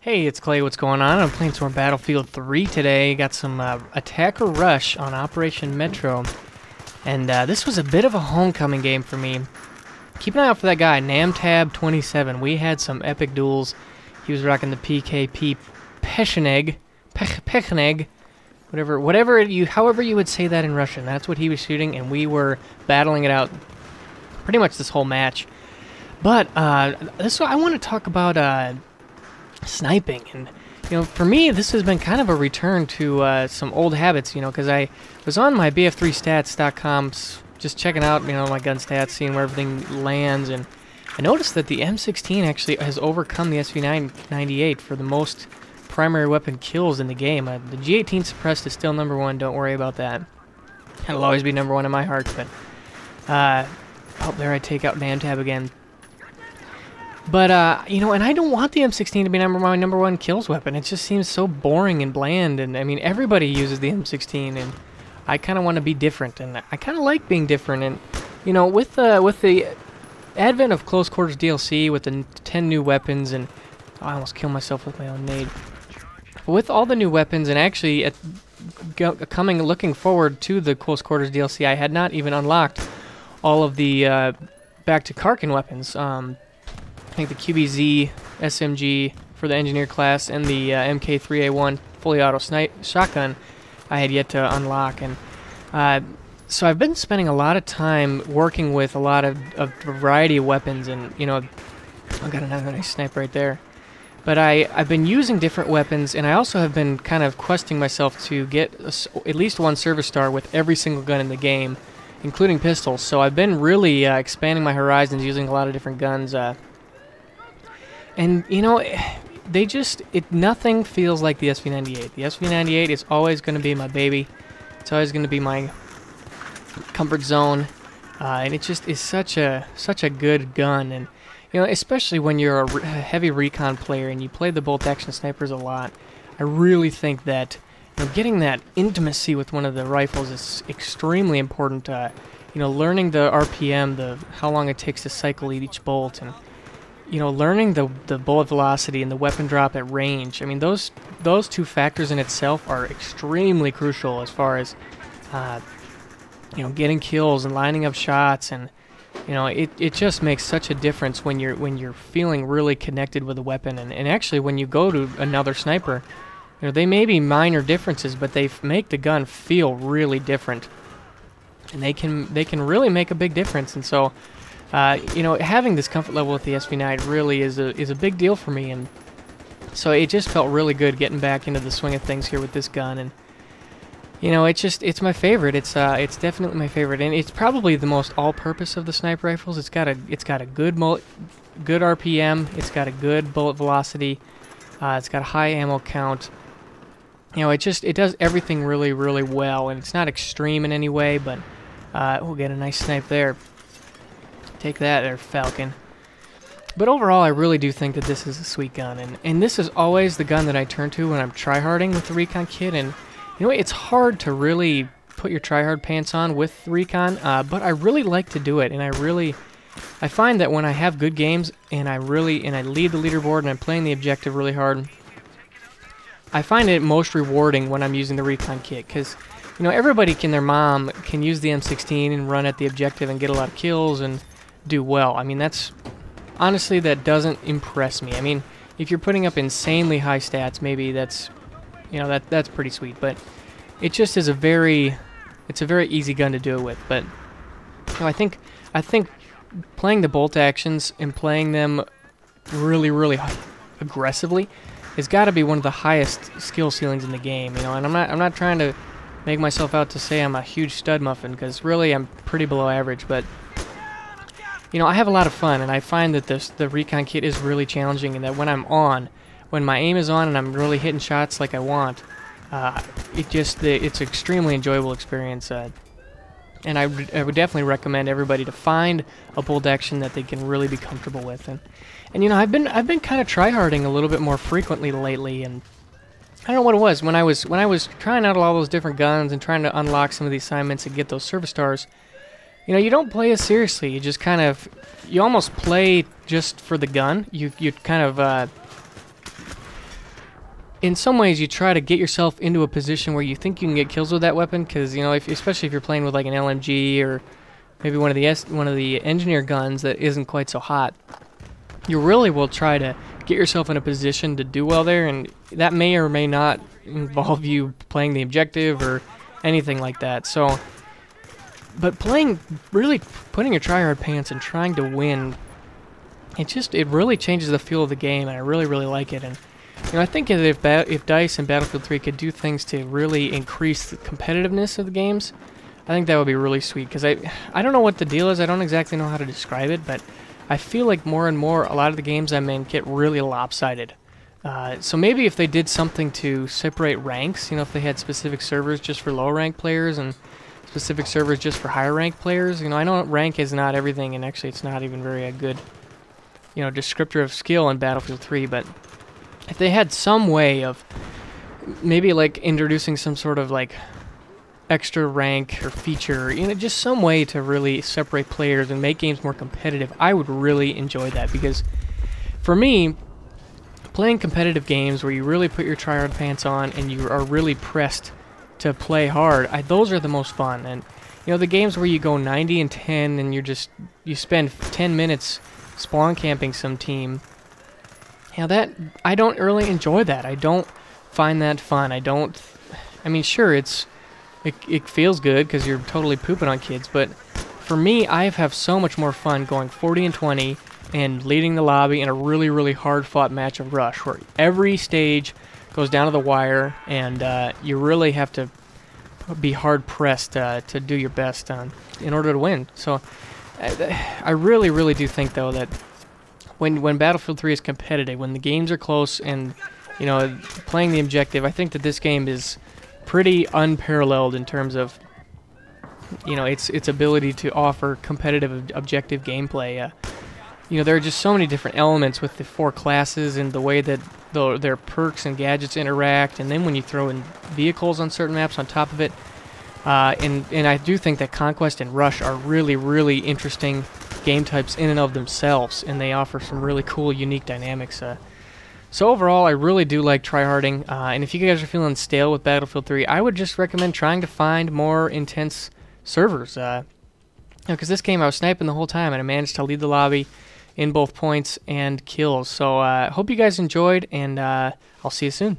Hey, it's Clay. What's going on? I'm playing some more Battlefield 3 today. Got some Attack or Rush on Operation Metro. And this was a bit of a homecoming game for me. Keep an eye out for that guy, NamTab27. We had some epic duels. He was rocking the PKP Pecheneg. However you would say that in Russian. That's what he was shooting, and we were battling it out pretty much this whole match. But I want to talk about sniping, and for me this has been kind of a return to some old habits, because I was on my bf3stats.com just checking out my gun stats, seeing where everything lands, and I noticed that the M16 actually has overcome the SV98 for the most primary weapon kills in the game. The G18 suppressed is still #1, don't worry about that. It'll always be #1 in my heart, but oh, there I take out NamTab again. But, and I don't want the M16 to be my #1 kills weapon. It just seems so boring and bland, and, I mean, everybody uses the M16, and I kind of want to be different, and I kind of like being different, and, with the advent of Close Quarters DLC, with the 10 new weapons, and I almost killed myself with my own nade. But with all the new weapons, and actually looking forward to the Close Quarters DLC, I had not even unlocked all of the back to Karkin weapons. I think the QBZ SMG for the engineer class and the MK3A1 fully auto shotgun I had yet to unlock, and so I've been spending a lot of time working with a lot of variety of weapons, and I've got another nice snipe right there. But I've been using different weapons, and I also have been kind of questing myself to get at least one service star with every single gun in the game, including pistols. So I've been really expanding my horizons, using a lot of different guns. And, nothing feels like the SV98. The SV98 is always going to be my baby. It's always going to be my comfort zone. And it just is such a good gun. And, especially when you're a heavy recon player and you play the bolt-action snipers a lot, I really think that getting that intimacy with one of the rifles is extremely important. Learning the RPM, how long it takes to cycle each bolt, and learning the bullet velocity and the weapon drop at range. I mean, those two factors in itself are extremely crucial as far as getting kills and lining up shots, and it just makes such a difference when you're feeling really connected with a weapon. And actually, when you go to another sniper, they may be minor differences, but they make the gun feel really different, and they can really make a big difference. And so having this comfort level with the SV9 really is a big deal for me, and so it just felt really good getting back into the swing of things here with this gun. And it's my favorite. It's definitely my favorite, and it's probably the most all-purpose of the sniper rifles. It's got a good RPM. It's got a good bullet velocity. It's got a high ammo count. It does everything really, really well, and it's not extreme in any way. But we'll get a nice snipe there. Take that there, Falcon. But overall, I really do think that this is a sweet gun, and this is always the gun that I turn to when I'm tryharding with the Recon kit. And it's hard to really put your tryhard pants on with the Recon, but I really like to do it, and I find that when I have good games and I lead the leaderboard and I'm playing the objective really hard, I find it most rewarding when I'm using the Recon kit, because everybody their mom can use the M16 and run at the objective and get a lot of kills and do well. I mean, that doesn't impress me. I mean, if you're putting up insanely high stats, maybe that's pretty sweet, but it just is it's a very easy gun to do it with. But I think playing the bolt actions and playing them really, really aggressively has got to be one of the highest skill ceilings in the game. And I'm not trying to make myself out to say I'm a huge stud muffin, because really I'm pretty below average, but I have a lot of fun, and I find that the Recon kit is really challenging, and that when my aim is on and I'm really hitting shots like I want, it's an extremely enjoyable experience. And I would definitely recommend everybody to find a bolt action that they can really be comfortable with. And I've been kind of tryharding a little bit more frequently lately, and I don't know what it was. When I was trying out all those different guns and trying to unlock some of the assignments and get those service stars, you don't play as seriously. You just you almost play just for the gun. You kind of in some ways, you try to get yourself into a position where you think you can get kills with that weapon, because you know, especially if you're playing with like an LMG or maybe one of the engineer guns that isn't quite so hot, you really will try to get yourself in a position to do well there, and that may or may not involve you playing the objective or anything like that. So, but really putting your tryhard pants and trying to win, it really changes the feel of the game, and I really like it. And you know, I think if DICE and Battlefield 3 could do things to really increase the competitiveness of the games, I think that would be really sweet, because I don't know what the deal is. I don't exactly know how to describe it, but I feel like more and more a lot of the games I'm in get really lopsided. So maybe if they did something to separate ranks, you know, if they had specific servers just for low rank players and specific servers just for higher rank players. You know, I know rank is not everything, and actually it's not even very a good, you know, descriptor of skill in Battlefield 3, but if they had some way of maybe like introducing some sort of like extra rank or feature, you know, just some way to really separate players and make games more competitive, I would really enjoy that. Because for me, playing competitive games where you really put your tryhard pants on and you are really pressed to play hard, those are the most fun. And you know, the games where you go 90 and 10 and you spend 10 minutes spawn camping some team, you know, that I don't really enjoy that. I don't find that fun. I mean, sure, it feels good because you're totally pooping on kids, but for me, I have so much more fun going 40 and 20 and leading the lobby in a really hard-fought match of Rush, where every stage goes down to the wire, and you really have to be hard-pressed to do your best in order to win. So I really do think, though, that when Battlefield 3 is competitive, when the games are close and, you know, playing the objective, I think that this game is pretty unparalleled in terms of, you know, its ability to offer competitive objective gameplay. You know, there are just so many different elements with the 4 classes and the way that their perks and gadgets interact, and then when you throw in vehicles on certain maps on top of it, and I do think that Conquest and Rush are really interesting game types in and of themselves, and they offer some really cool, unique dynamics. So overall, I really do like tryharding, and if you guys are feeling stale with Battlefield 3, I would just recommend trying to find more intense servers. You know, because this game I was sniping the whole time, and I managed to lead the lobby in both points and kills. So hope you guys enjoyed, and I'll see you soon.